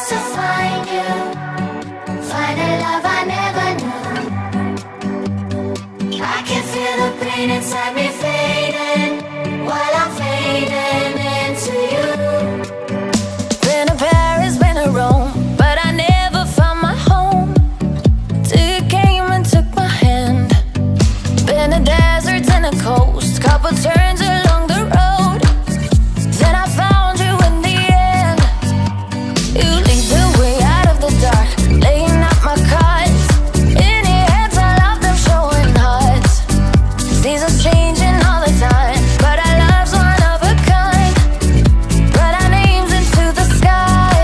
to find you, find a love I never knew. I can feel the pain inside me fading, while I'm fading into you. Been to Paris, been to Rome, but I never found my home till you came and took my hand. Been to deserts and a coast, couple turns along the road, then I found you in the end. You lead the way out of the dark, laying out my cards. In your hands I love them showing hearts. Seasons changing all the time, but our love's one of a kind. Write our names into the sky.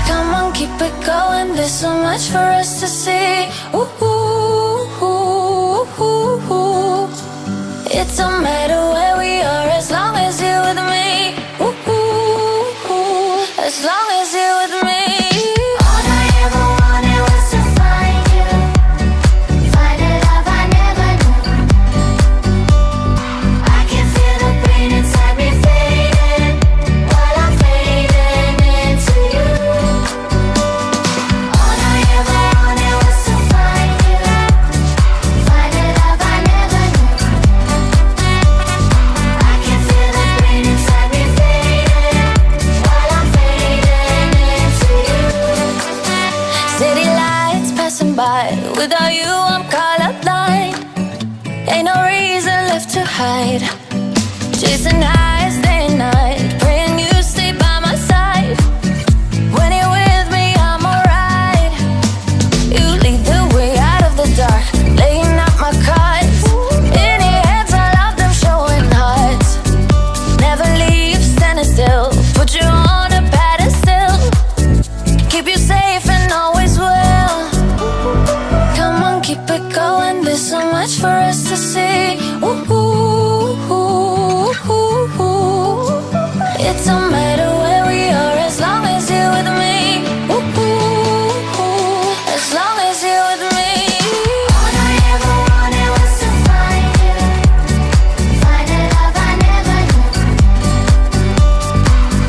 Come on, keep it going, there's so much for us to see. Ooh, ooh, ooh, ooh, ooh. It don't matter where we are as long as you're with me. Ooh, ooh, ooh. As long as you're with me. All I ever wanted was to find you, find a love I never knew. I can feel the pain inside me fading, while I'm fading into you. All I ever wanted was to find you, find a love I never knew. I can feel the pain inside me fading, while I'm fading into you. City lights passing by, without you I'm colorblind. Ain't no reason left to hide. Chasing highs day and night, praying you stay by my side. When you're with me I'm alright. You lead the way out of the dark, laying out my cards. In your hands I love them showing hearts. Never leave standing still, put you on a pedestal. Keep you safe and always will. Come on, keep it going, there's so much for us to see. Ooh, ooh, ooh, ooh, ooh. It don't matter where we are as long as you're with me. Ooh, ooh, ooh. As long as you're with me. All I ever wanted was to find you, find a love I never knew.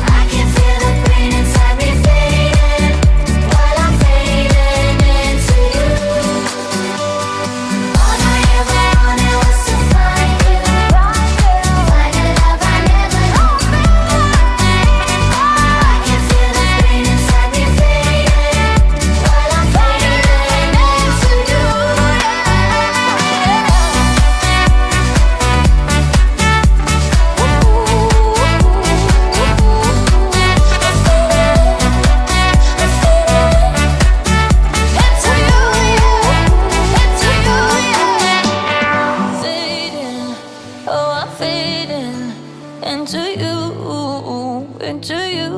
I can feel the pain inside me fading, while I'm fading into you. All I ever wanted was to find you, find a love I never knew. I can feel the pain inside me fading, while I'm fading into you. Fading, oh I'm fading into you, into you.